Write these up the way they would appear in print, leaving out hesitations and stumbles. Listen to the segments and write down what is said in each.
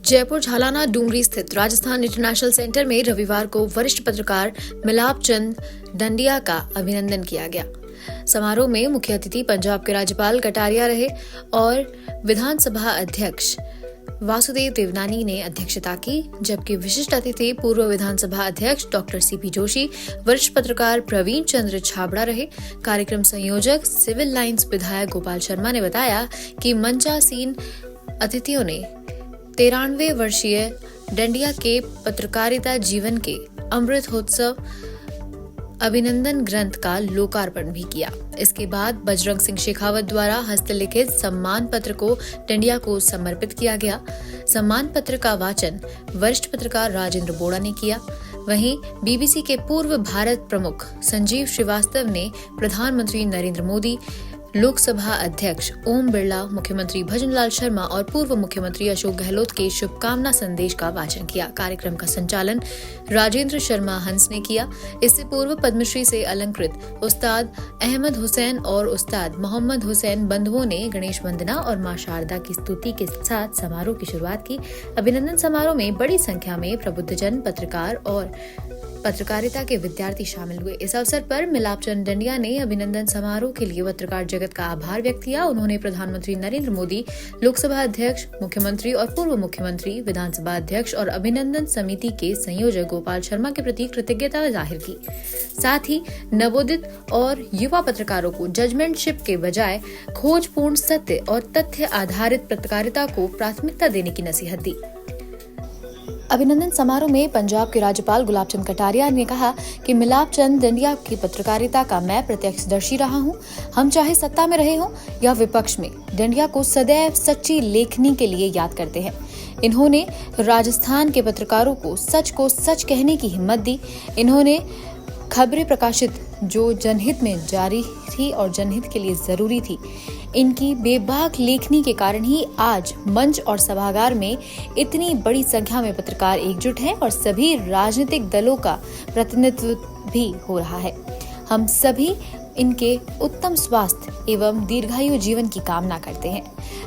जयपुर झालाना डूंगरी स्थित Rajasthan international centre में रविवार को वरिष्ठ पत्रकार मिलाप चंद डंडिया का अभिनंदन किया गया। समारोह में मुख्य अतिथि पंजाब के राज्यपाल कटारिया रहे और विधानसभा अध्यक्ष वासुदेव देवनानी ने अध्यक्षता की, जबकि विशिष्ट अतिथि पूर्व विधानसभा अध्यक्ष डॉक्टर सीपी जोशी, वरिष्ठ पत्रकार प्रवीण चंद्र छाबड़ा रहे। कार्यक्रम संयोजक सिविल लाइंस विधायक गोपाल शर्मा ने बताया कि मंचासीन अतिथियों ने 93 वर्षीय डंडिया के पत्रकारिता जीवन के अमृतोत्सव अभिनंदन ग्रंथ का लोकार्पण भी किया। इसके बाद बजरंग सिंह शेखावत द्वारा हस्तलिखित सम्मान पत्र को डंडिया को समर्पित किया गया। सम्मान पत्र का वाचन वरिष्ठ पत्रकार राजेंद्र बोड़ा ने किया। वहीं बीबीसी के पूर्व भारत प्रमुख संजीव श्रीवास्तव ने प्रधानमंत्री नरेंद्र मोदी, लोकसभा अध्यक्ष ओम बिरला, मुख्यमंत्री भजनलाल शर्मा और पूर्व मुख्यमंत्री अशोक गहलोत के शुभकामना संदेश का वाचन किया। कार्यक्रम का संचालन राजेंद्र शर्मा हंस ने किया। इससे पूर्व पद्मश्री से अलंकृत उस्ताद अहमद हुसैन और उस्ताद मोहम्मद हुसैन बंधुओं ने गणेश वंदना और मां शारदा की स्तुति के साथ समारोह की शुरुआत की। अभिनंदन समारोह में बड़ी संख्या में प्रबुद्धजन, पत्रकार और पत्रकारिता के विद्यार्थी शामिल हुए। इस अवसर पर मिलाप चंद डंडिया ने अभिनंदन समारोह के लिए पत्रकार जगत का आभार व्यक्त किया। उन्होंने प्रधानमंत्री नरेंद्र मोदी, लोकसभा अध्यक्ष, मुख्यमंत्री और पूर्व मुख्यमंत्री, विधानसभा अध्यक्ष और अभिनंदन समिति के संयोजक गोपाल शर्मा के प्रति कृतज्ञता जाहिर की। साथ ही नवोदित और युवा पत्रकारों को जजमेंटशिप के बजाय खोजपूर्ण, सत्य और तथ्य आधारित पत्रकारिता को प्राथमिकता देने की नसीहत दी। अभिनंदन समारोह में पंजाब के राज्यपाल गुलाब चंद कटारिया ने कहा कि मिलाप चंद डंडिया की पत्रकारिता का मैं प्रत्यक्षदर्शी रहा हूं। हम चाहे सत्ता में रहे हों या विपक्ष में, डंडिया को सदैव सच्ची लेखनी के लिए याद करते हैं। इन्होंने राजस्थान के पत्रकारों को सच कहने की हिम्मत दी। इन्होंने खबरें प्रकाशित जो जनहित में जारी थी और जनहित के लिए जरूरी थी। इनकी बेबाक लेखनी के कारण ही आज मंच और सभागार में इतनी बड़ी संख्या में पत्रकार एकजुट हैं और सभी राजनीतिक दलों का प्रतिनिधित्व भी हो रहा है। हम सभी इनके उत्तम स्वास्थ्य एवं दीर्घायु जीवन की कामना करते हैं।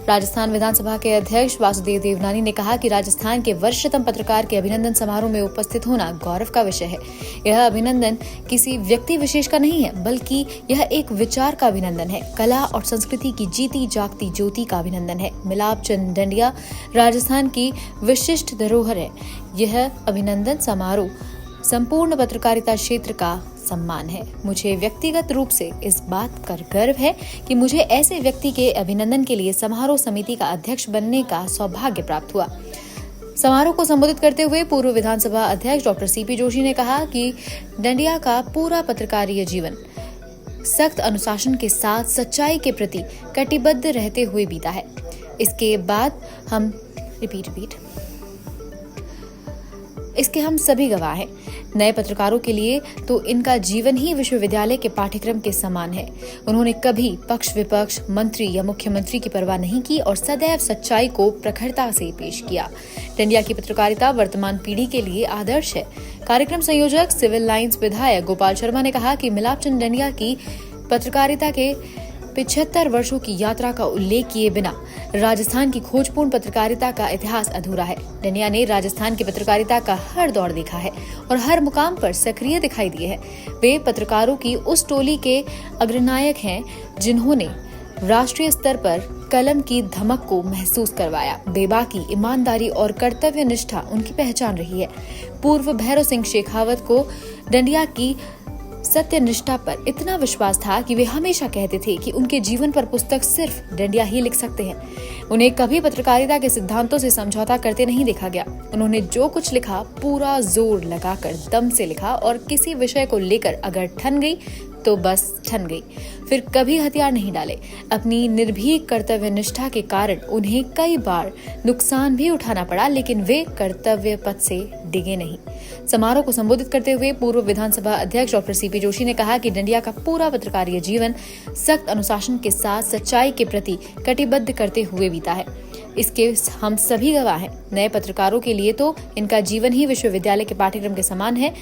राजस्थान विधानसभा के अध्यक्ष वासुदेव देवनानी ने कहा कि राजस्थान के वरिष्ठतम पत्रकार के अभिनंदन समारोह में उपस्थित होना गौरव का विषय है। यह अभिनंदन किसी व्यक्ति विशेष का नहीं है, बल्कि यह एक विचार का अभिनंदन है, कला और संस्कृति की जीती जागती ज्योति का अभिनंदन है। मिलाप चंद डंडिया राजस्थान की विशिष्ट धरोहर है। यह अभिनंदन समारोह संपूर्ण पत्रकारिता क्षेत्र का सम्मान है। मुझे व्यक्तिगत रूप से इस बात का गर्व है कि मुझे ऐसे व्यक्ति के अभिनंदन के लिए समारोह समिति का अध्यक्ष बनने का सौभाग्य प्राप्त हुआ। समारोह को संबोधित करते हुए पूर्व विधानसभा अध्यक्ष डॉक्टर सीपी जोशी ने कहा कि डंडिया का पूरा पत्रकारीय जीवन सख्त अनुशासन के साथ सच्चाई के प्रति कटिबद्ध रहते हुए बीता है। इसके हम सभी गवाह हैं। नए पत्रकारों के लिए तो इनका जीवन ही विश्वविद्यालय के पाठ्यक्रम के समान है। उन्होंने कभी पक्ष विपक्ष, मंत्री या मुख्यमंत्री की परवाह नहीं की और सदैव सच्चाई को प्रखरता से पेश किया। डंडिया की पत्रकारिता वर्तमान पीढ़ी के लिए आदर्श है। कार्यक्रम संयोजक सिविल लाइंस विधायक गोपाल शर्मा ने कहा कि मिलाप चंद डंडिया की पत्रकारिता के 75 वर्षों की यात्रा का उल्लेख किए बिना राजस्थान की खोजपूर्ण पत्रकारिता का इतिहास अधूरा है। डंडिया ने राजस्थान की पत्रकारिता का हर दौर देखा है और हर मुकाम पर सक्रिय दिखाई दिए हैं। वे पत्रकारों की उस टोली के अग्रनायक हैं जिन्होंने राष्ट्रीय स्तर पर कलम की धमक को महसूस करवाया। बेबाकी, ईमानदारी और कर्तव्य निष्ठा उनकी पहचान रही है। पूर्व भैरव सिंह शेखावत को डंडिया की सत्यनिष्ठा पर इतना विश्वास था कि वे हमेशा कहते थे कि उनके जीवन पर पुस्तक सिर्फ डंडिया ही लिख सकते हैं। उन्हें कभी पत्रकारिता के सिद्धांतों से समझौता करते नहीं देखा गया। उन्होंने जो कुछ लिखा पूरा जोर लगाकर दम से लिखा और किसी विषय को लेकर अगर ठन गई तो बस ठन गई, फिर कभी हथियार नहीं डाले। अपनी निर्भीक कर्तव्य निष्ठा के कारण उन्हें कई बार नुकसान भी उठाना पड़ा, लेकिन वे कर्तव्य पथ से डिगे नहीं। समारोह को संबोधित करते हुए पूर्व विधानसभा अध्यक्ष डॉक्टर सीपी जोशी ने कहा कि डंडिया का पूरा पत्रकारीय जीवन सख्त अनुशासन के साथ सच्चाई के प्रति कटिबद्ध करते हुए बीता है। इसके हम सभी गवाह हैं। नए पत्रकारों के लिए तो इनका जीवन ही विश्वविद्यालय के पाठ्यक्रम के समान है।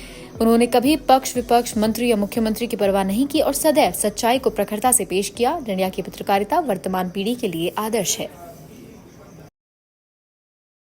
उन्होंने कभी पक्ष विपक्ष, मंत्री या मुख्यमंत्री की परवाह नहीं की और सदैव सच्चाई को प्रखरता से पेश किया। डंडिया की पत्रकारिता वर्तमान पीढ़ी के लिए आदर्श है।